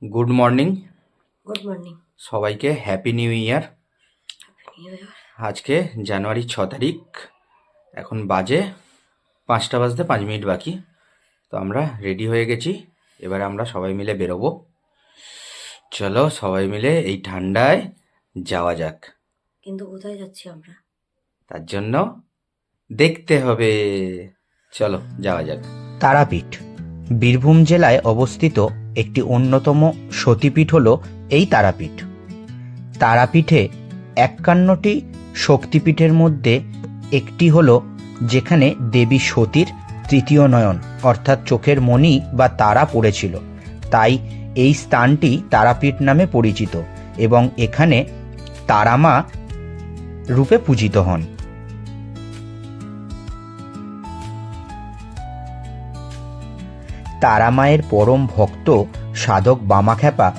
Good morning good morning. সবাইকে, happy new year. আজকে জানুয়ারি 6 তারিখ, এখন বাজে 5টা বাজতে 5 মিনিট বাকি। তো আমরা রেডি হয়ে গেছি, এবারে আমরা সবাই মিলে বেরোবো। চলো সবাই মিলে এই ঠান্ডায় যাওয়া যাক। কিন্তু কোথায় যাচ্ছি আমরা? তার জন্য দেখতে হবে, চলো যাওয়া যাক। তারাপীঠ বীরভূম জেলায় অবস্থিত একটি অন্যতম সতীপীঠ হল এই তারাপীঠ। তারাপীঠে 51টি শক্তিপীঠের মধ্যে একটি হল যেখানে দেবী সতীর তৃতীয় নয়ন অর্থাৎ চোখের মণি বা তারা পড়েছিল, তাই এই স্থানটি তারাপীঠ নামে পরিচিত এবং এখানে তারামা রূপে পূজিত হন। তারামায়ের পরম ভক্ত সাধক বামাখ্যাপা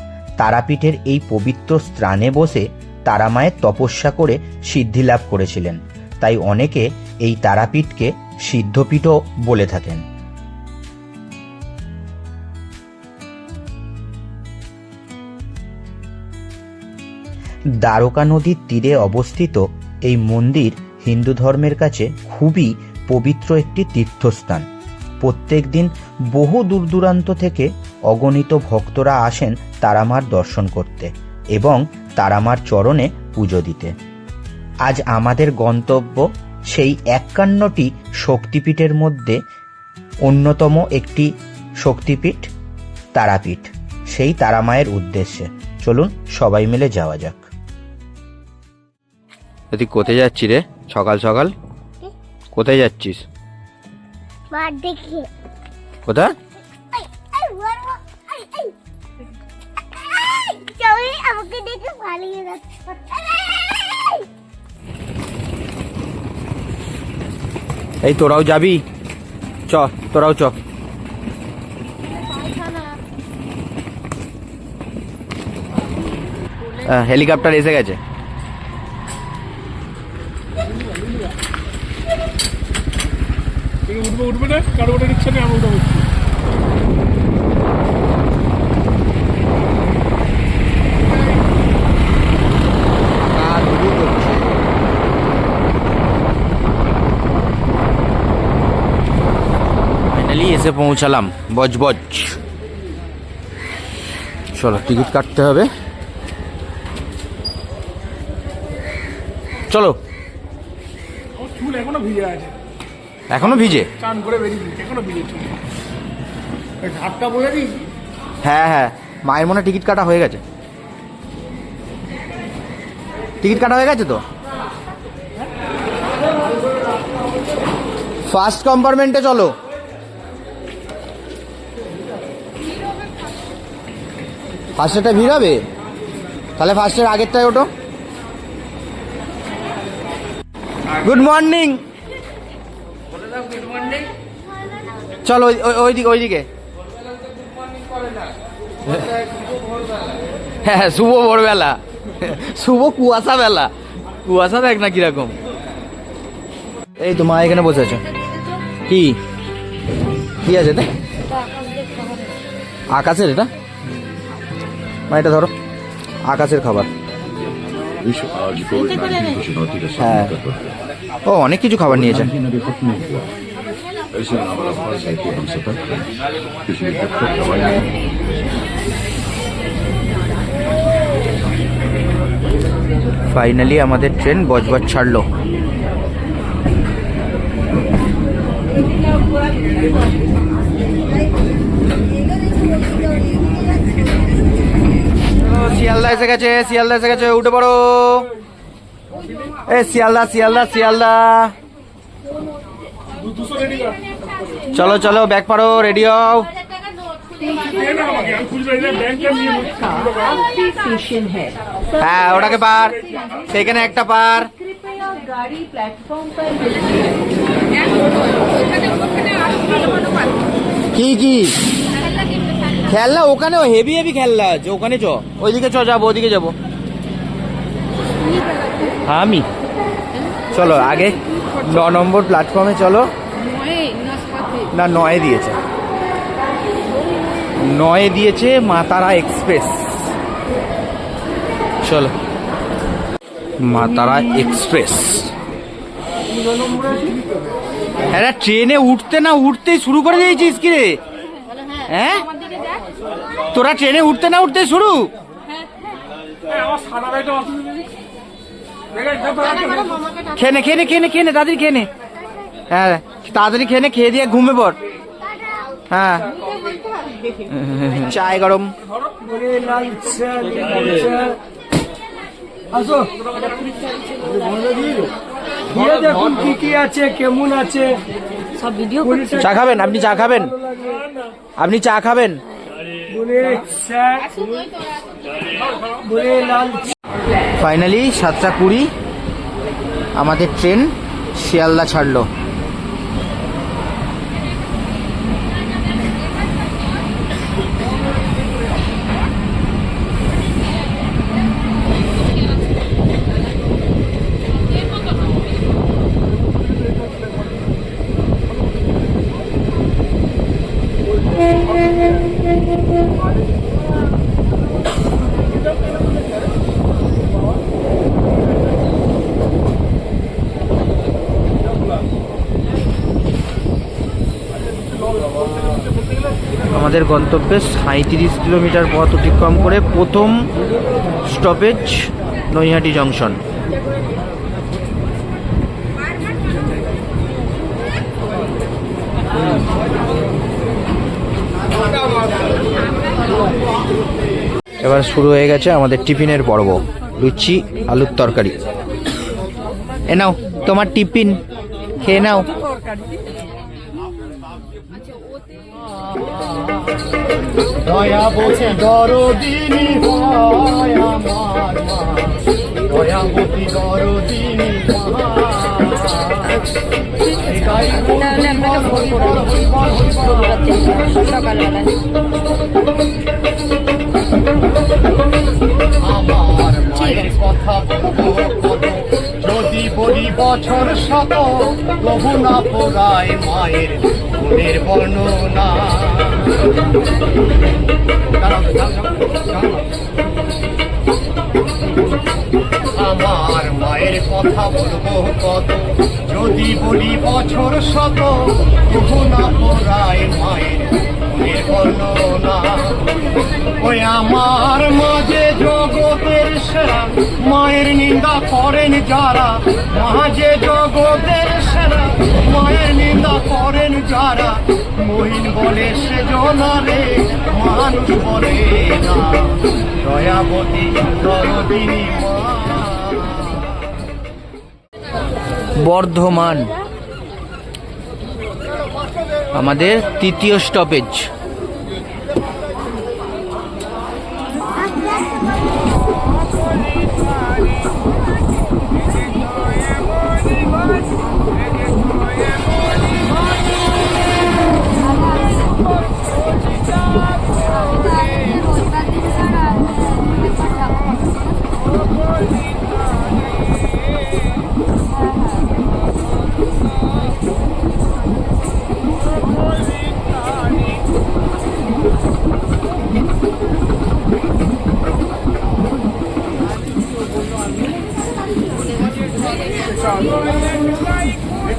তারাপীঠের এই পবিত্র স্থানে বসে তারামায়ের তপস্যা করে সিদ্ধি লাভ করেছিলেন, তাই অনেকে এই তারাপীঠকে সিদ্ধপীঠও বলে থাকেন। দ্বারকা নদীর তীরে অবস্থিত এই মন্দির হিন্দু ধর্মের কাছে খুবই পবিত্র একটি তীর্থস্থান। প্রত্যেক দিন বহু দূর দূরান্ত থেকে অগণিত ভক্তরা আসেন তারামার দর্শন করতে এবং তারামার চরণে পুজো দিতে। আজ আমাদের গন্তব্য সেই 51টি শক্তিপীঠের মধ্যে অন্যতম একটি শক্তিপীঠ তারাপীঠ, সেই তারামায়ের উদ্দেশ্যে। চলুন সবাই মিলে যাওয়া যাক। তুই কোথায় যাচ্ছি রে সকাল সকাল? কোথায় যাচ্ছিস? কোথায়? এই তোরাও যাবি? চ, তোরাও চ। হেলিকপ্টার এসে গেছে। উঠবে না, কারো ওটার ইচ্ছা নেই, আমি উঠবো। ফাইনালি এসে পৌঁছালাম বজবজ। চলো টিকিট কাটতে হবে, চলো। চুল এখনো ভিজে আছে, এখনো ভিজে? চান করে বেরিয়ে এখনো ভিজে চুল। ঘাটটা বলে দিই। হ্যাঁ হ্যাঁ, মায়ের মনে টিকিট কাটা হয়ে গেছে। টিকিট কাটা হয়ে গেছে তো। ফার্স্ট কম্পার্টমেন্টে চলো। ফার্স্টেরটা ভিড় হবে, তাহলে ফার্স্টের আগেরটায় ওঠো। Good morning. চলো ওইদিকে ওইদিকে। হ্যাঁ, শুভ ভোরবেলা, শুভ কুয়াশা বেলা। কুয়াশা দেখ না কিরকম। এই তো মা এখানে বসে আছে। কি কি আছে এটা? আকাশের, এটা মা, এটা ধরো, আকাশের খাবার। হ্যাঁ, ও অনেক কিছু খাবার নিয়েছে। ফাইনালি আমাদের ট্রেন বজবজ ছাড়লো। শিয়ালদা এসে গেছে, শিয়ালদা এসে গেছে, উঠে পড়ো। এ শিয়ালদা শিয়ালদা শিয়ালদা। চলো চলো, ব্যাগ পারো, রেডি হও। হ্যাঁ, ওটাকে পার, সেখানে একটা পার। কি কি খেলনা? ওখানে হেভি হেভি খেলনা আছে, ওখানে চ, ওইদিকে চ, যাবো ওইদিকে যাবো আমি। চলো আগে 9 নম্বর প্ল্যাটফর্মে চলো। না 9 দিয়েছে, 9 দিয়েছে মা তারা এক্সপ্রেস। চলো, মা তারা এক্সপ্রেস। আরে ট্রেনে উঠতে না উঠতেই শুরু করে দিয়েছিস কি রে? হ্যাঁ, তোরা ট্রেনে উঠতে না উঠতে শুরু। খেয়ে নে তাড়াতাড়ি খেয়ে নে। হ্যাঁ, তাড়াতাড়ি খেয়ে নে, খেয়ে দিয়ে ঘুমে পড়। হ্যাঁ, চায় গরম। দেখুন কি কি আছে, কেমন আছে সব ভিডিও চা খাবেন? আপনি চা খাবেন? আপনি চা খাবেন? ফাইনালি 7:20 আমাদের ট্রেন শিয়ালদা ছাড়লো। আমাদের গন্তব্যে 37 কিলোমিটার পথ অতিক্রম করে প্রথম স্টপেজ নৈহাটি জংশন। এবার শুরু হয়ে গেছে আমাদের টিফিনের পর্ব। লুচি, আলুর তরকারি। এ নাও তোমার টিফিন, খেয়ে নাও। দয়াবতী দরদিনী হয় আমার মা, দয়াবতী দরদিনী আমার মায়ের কথা বলবো কত, যদি বলি বছর শত, প্রভু না পোড়ায় মায়ের গুণের বর্ণনা। আমার মায়ের কথা বলবো কত, যদি বলি বছর শত, প্রভু না পোড়ায় মায়ের গুণের বর্ণনা। ওই আমার মাঝে জগতের সেরা, মায়ের নিন্দা করেন যারা, মাঝে জগতের সেরা, মায়ের নিন্দা করেন যারা, মহিন বলে সে জনারে, মানুষ বলে না। দয়াবতী দরদিনী মা। বর্ধমান আমাদের তৃতীয় স্টপেজ।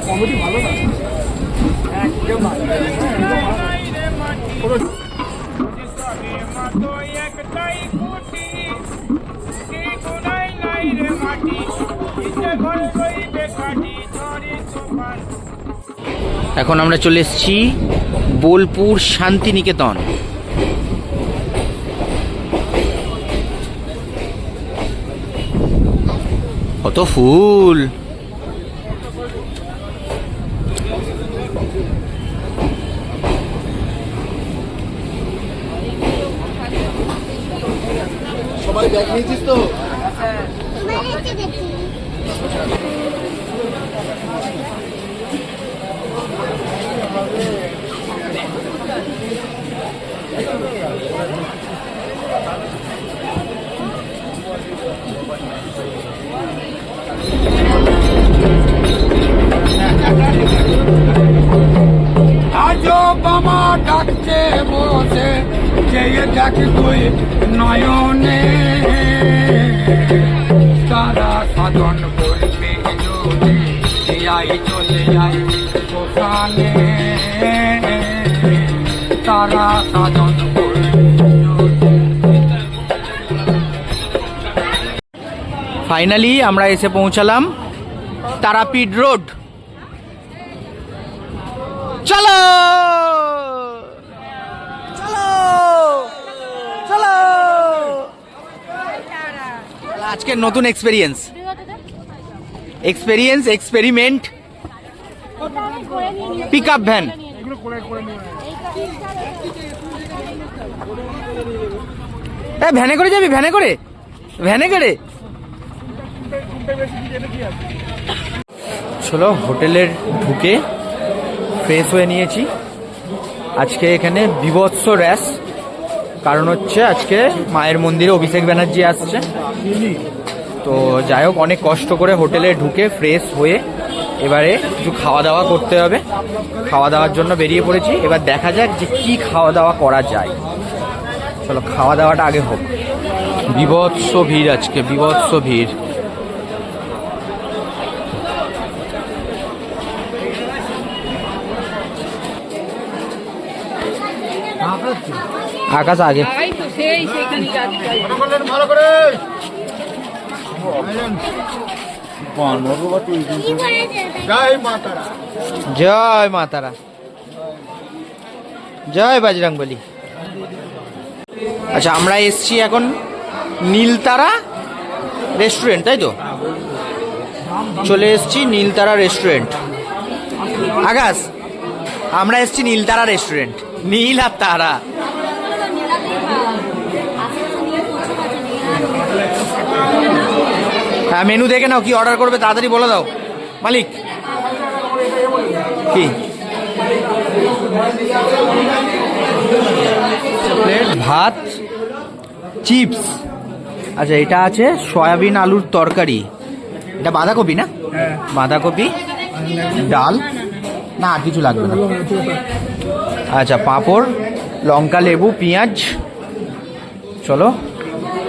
কমেডি ভালো না, একদম এখন আমরা চলে এসেছি বোলপুর শান্তিনিকেতন। কত ফুল! সবাই ব্যাগ নিয়েছিস তো? আজও বাবা ডাকছে বসে, এক দুই নয়নে তারা সাধন করবে যদি আই চলে যাই শ্মশানে তারা সাধন করবে ফাইনালি আমরা এসে পৌঁছালাম তারাপীঠ রোড। চলো চলো চলো, আজকের নতুন এক্সপেরিমেন্ট পিক আপ ভ্যান। ভ্যানে করে যাবি? ভ্যানে করে চলো। হোটেলের ঢুকে ফ্রেশ হয়ে নিয়েছি। আজকে এখানে বিভৎস র্যাশ, কারণ হচ্ছে আজকে মায়ের মন্দিরে অভিষেক ব্যানার্জি আসছে। তো যাই হোক, অনেক কষ্ট করে হোটেলে ঢুকে ফ্রেশ হয়ে এবারে কিছু খাওয়া দাওয়া করতে হবে। খাওয়া দাওয়ার জন্য বেরিয়ে পড়েছি। এবার দেখা যাক যে কি খাওয়া দাওয়া করা যায়। চলো খাওয়া দাওয়াটা আগে হোক। বিভৎস ভিড় আজকে, বিভৎস ভিড়। আকাশ আগে জয় মা তারা, জয় বজরংবলী। আচ্ছা, আমরা এসছি এখন নীলতারা রেস্টুরেন্ট, তাই তো? চলে এসছি নীলতারা রেস্টুরেন্ট। আকাশ, আমরা এসছি নীলতারা রেস্টুরেন্ট। নীল আর তারা। হ্যাঁ, মেনু দেখে নাও, কি অর্ডার করবে তাড়াতাড়ি বলে দাও মালিক। কি প্লেট ভাত, চিপস। আচ্ছা, এটা আছে সয়াবিন আলুর তরকারি। এটা বাঁধাকপি না? বাঁধাকপি, ডাল, না আর কিছু লাগবে না। আচ্ছা, পাঁপড়, লঙ্কা, লেবু, পেঁয়াজ। চলো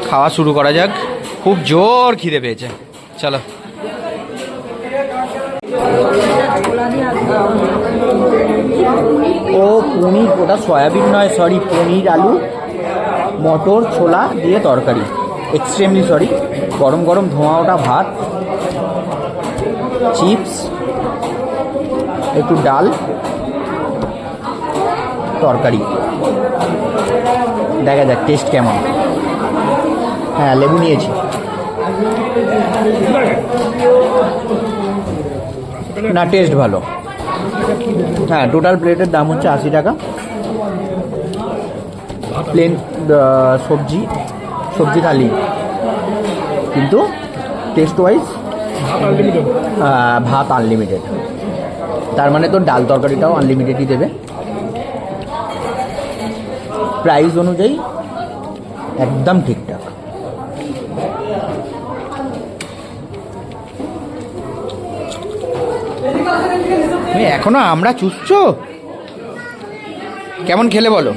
খাওয়া শুরু করা যাক। খুব জোর খিদে পেয়েছে, চলো। ও পনির, ওটা সয়াবিন নয়, সরি, পনির, আলু, মটর, ছোলা দিয়ে তরকারি। Extremely sorry. গরম গরম ধোঁয়া ওটা ভাত, চিপস, একটু ডাল, তরকারি। দেখা যাক টেস্ট কেমন। হ্যাঁ, লেবু নিয়েছি। না, টেস্ট ভালো। হ্যাঁ, টোটাল প্লেটের দাম হচ্ছে 80 টাকা। প্লেন সবজি থালি, কিন্তু টেস্ট ওয়াইজ ভাত আনলিমিটেড। তার মানে তো ডাল তরকারিটাও আনলিমিটেডই দেবে। প্রাইস অনুযায়ী একদম ঠিকঠাক। এখনো আমরা চুষছো? কেমন খেলে বলো?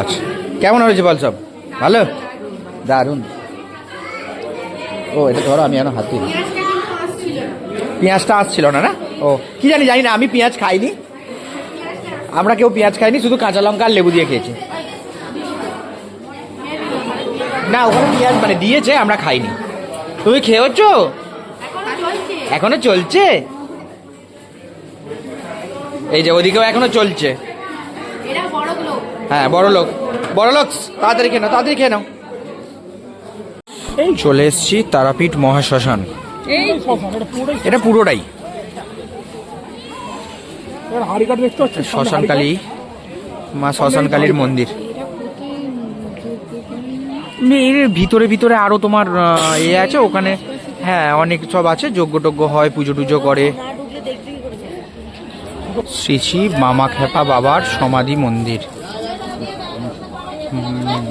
আচ্ছা, কেমন হয়েছে বল? সব ভালো, দারুণ। ও, এটা ধরো, আমি এখন হাতে পেঁয়াজটা আসছিল না। না, ও কি জানি না, আমি পেঁয়াজ খাইনি। আমরা কেউ পেঁয়াজ খাইনি, শুধু কাঁচা লঙ্কা আর লেবু দিয়ে খেয়েছি। না, ওখানে পেঁয়াজ মানে দিয়েছে, আমরা খাইনি। তুমি খেয়েছো? এখনো চলছে? এই যে ওদিকেও এখনো চলছে। হ্যাঁ, বড় লোক, তাড়াতাড়ি খেয়ে নাও। এই চলে এসছি তারাপীঠ মহাশ্মশান। এটা পুরোটাই শ্মশানকালী মা, শ্মশানকালীর মন্দির। এর ভিতরে আরো তোমার আছে ওখানে। হ্যাঁ, অনেক সব আছে, যজ্ঞ হয়, পুজো টুজো করে। শ্রী শ্রী মামাখ্যাপা বাবার সমাধি মন্দির,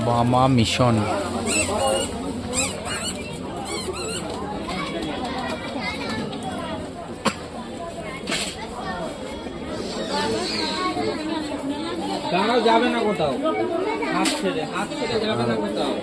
বামা মিশন। দাঁড়াও, যাবে না কোথাও, হাত ছেড়ে যাবে না কোথাও।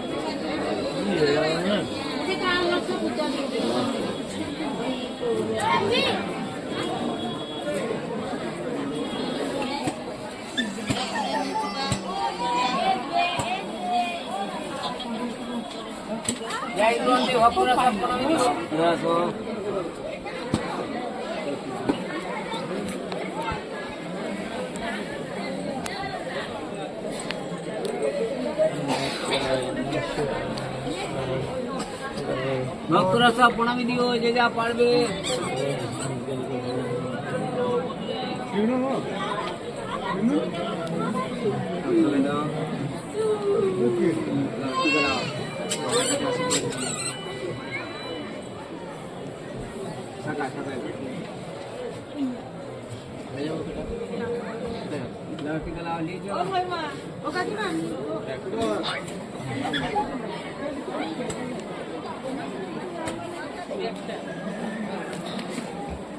ভক্তরা সব প্রণামী দিও, যে যা পারবে।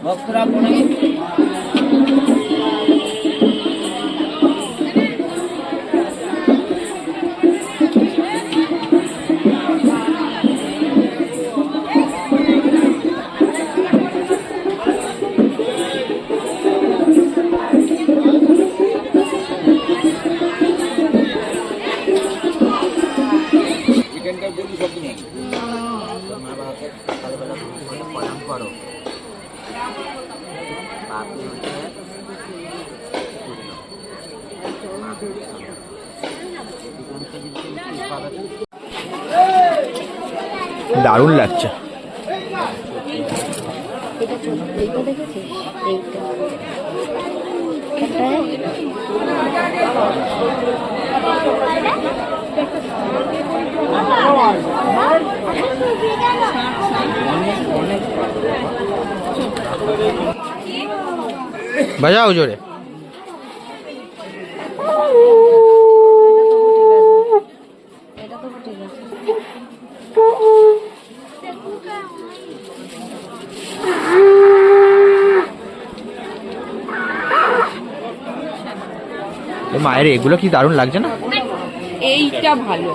ভক্তরা প্রণামী। দারুণ লাগছে। এইটা দেখেছিস? এইটা বাজাও জোরে। এটা তো ঠিক আছে। মায়ের এগুলো কি দারুণ লাগছে না? এইটা ভালো,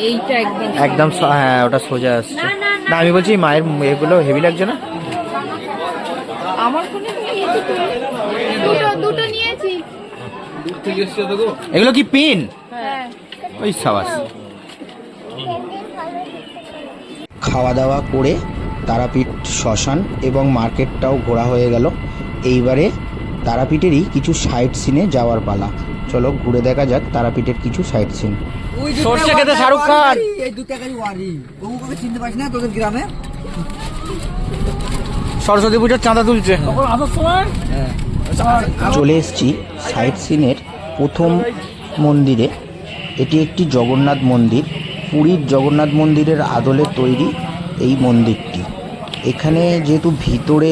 এইটা একদম একদম হ্যাঁ, ওটা সোজা আসছে। না আমি বলছি মায়ের এগুলো হেভি লাগছে না? আমার ফোনে দুটো নিয়েছি। এগুলো কি পিন? হ্যাঁ, ওই সাবাস। খাওয়া দাওয়া করে তারাপীঠ শ্মশান এবং মার্কেটটাও ঘোরা হয়ে গেল। এইবারে তারাপীঠেরই কিছু সাইট সিনে যাওয়ার পালা। চলো ঘুরে দেখা যাক তারাপীঠের কিছু সাইট সিন। সরষে খেতে শাহরুখ খান। এই 2 টাকারই ওয়ারি ওকে চিনতে পারিস না তোদের গ্রামে? সরস্বতী পুজোর চাঁদা তুলছে। চলে এসেছি সাইট সিনের প্রথম মন্দিরে। এটি একটি জগন্নাথ মন্দির, পুরীর জগন্নাথ মন্দিরের আদলে তৈরি এই মন্দিরটি। এখানে যেহেতু ভিতরে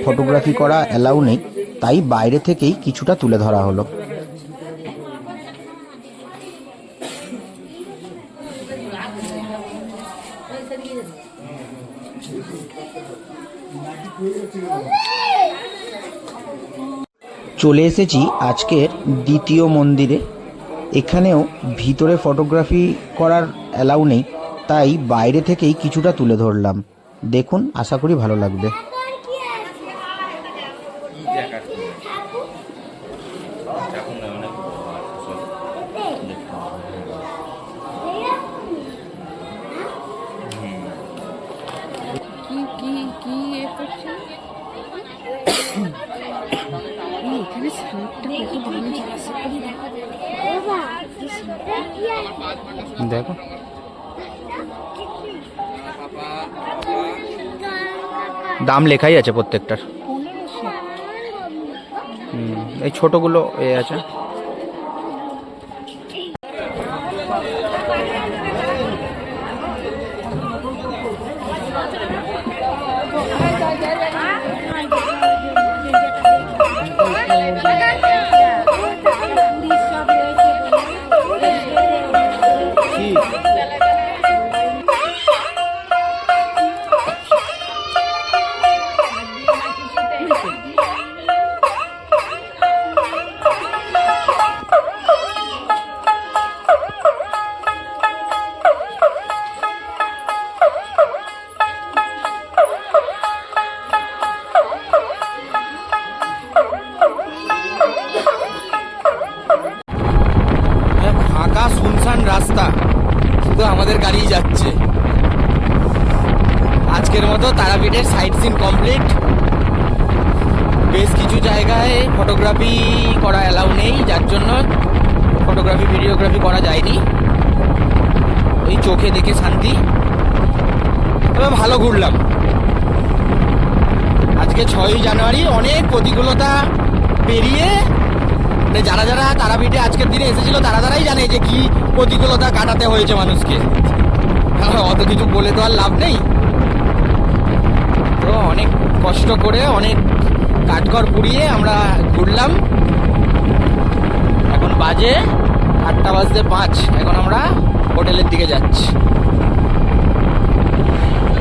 ফটোগ্রাফি করা অ্যালাউ নেই, তাই বাইরে থেকেই কিছুটা তুলে ধরা হলো। চলে এসেছি আজকের দ্বিতীয় মন্দিরে। এখানেও ভিতরে ফটোগ্রাফি করার অ্যালাউ নেই, তাই বাইরে থেকেই কিছুটা তুলে ধরলাম। দেখুন, আশা করি ভালো লাগবে। কি এ করছে? এখানে সাইডটা কত ভালো আছে। দেখো দাম লেখাই আছে প্রত্যেকটার। এই ছোটগুলো এ আছে। আমাদের গাড়ি যাচ্ছে। আজকের মতো তারাপীঠের সাইট সিন কমপ্লিট। বেশ কিছু জায়গায় ফটোগ্রাফি করা অ্যালাউ নেই, যার জন্য ফটোগ্রাফি ভিডিওগ্রাফি করা যায়নি। ওই চোখে দেখে শান্তি। তবে ভালো ঘুরলাম। আজকে 6ই জানুয়ারি, অনেক প্রতিকূলতা পেরিয়ে মানে যারা যারা তারাপীঠে আজকের দিনে এসেছিল তারাই জানে যে কি প্রতিকূলতা কাটাতে হয়েছে মানুষকে। অত কিছু বলে তো আর লাভ নেই। তো অনেক কষ্ট করে, অনেক কাঠখড় পুড়িয়ে আমরা ঘুরলাম। এখন বাজে 8:05। এখন আমরা হোটেলের দিকে যাচ্ছি।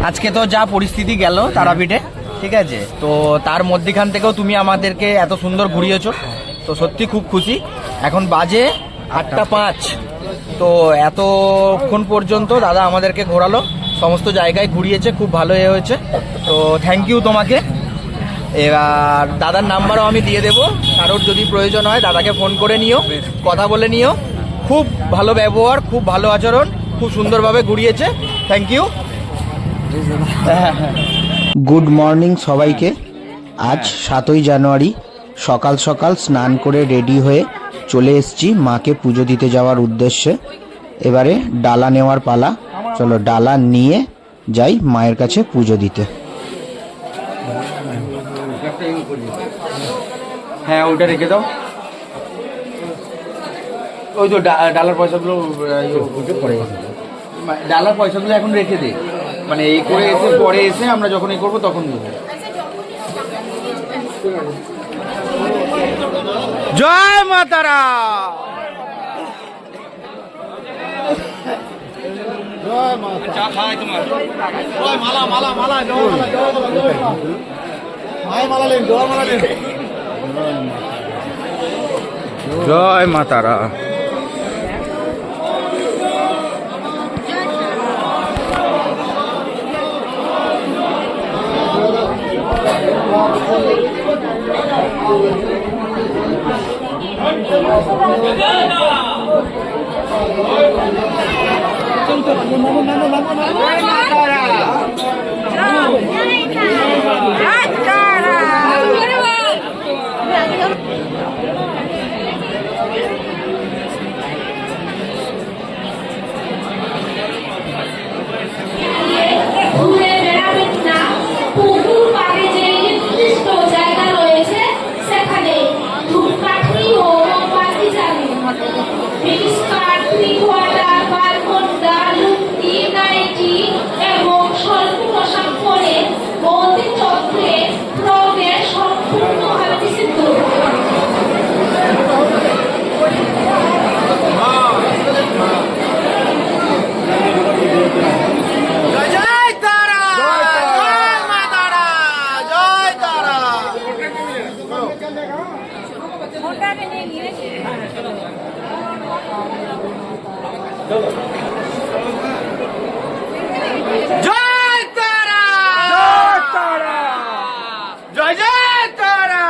আজকে তো যা পরিস্থিতি গেল তারাপীঠে, ঠিক আছে, তো তার মধ্যেখান থেকেও তুমি আমাদেরকে এত সুন্দর ঘুরিয়েছো, তো সত্যি খুব খুশি। এখন বাজে 8:05। তো এতক্ষণ পর্যন্ত দাদা আমাদেরকে ঘোরালো, সমস্ত জায়গায় ঘুরিয়েছে, খুব ভালো হয়েছে। তো থ্যাংক ইউ তোমাকে। এবার দাদার নাম্বারও আমি দিয়ে দেবো, কারোর যদি প্রয়োজন হয় দাদাকে ফোন করে নিও, কথা বলে নিও। খুব ভালো ব্যবহার, খুব ভালো আচরণ, খুব সুন্দরভাবে ঘুরিয়েছে। Thank you. গুড মর্নিং সবাইকে। আজ 7ই জানুয়ারি সকাল সকাল স্নান করে রেডি হয়ে চলে এসেছি মাকে পুজো দিতে যাওয়ার উদ্দেশ্যে। এবারে ডালা নেওয়ার পালা। চলো ডালা নিয়ে যাই মায়ের কাছে পুজো দিতে। হ্যাঁ, ওইটা রেখে দাও। ওই তো ডালার পয়সাগুলো ডালার পয়সাগুলো এখন রেখে দে, মানে এই করে এসে পরে এসে আমরা যখন এই করবো তখন দেবো। জয় মা তারা। জয় মা তারা। ঘুরে বেড়াবেন না, পুকুর পাড়ে যে নির্দিষ্ট জায়গা রয়েছে সেখানে ধূপকাঠি ও মোমবাতি জ্বালিয়ে মিনিস্কার, ওয়াটার, বারকোন্ডা, লুঙ্গি, নাইটি এবং স্বল্প পোশাক পরে মন্দির চত্বরে প্রবেশ সম্পূর্ণভাবে নিষিদ্ধ। জয় তারা, জয় তারা, জয় জয় তারা।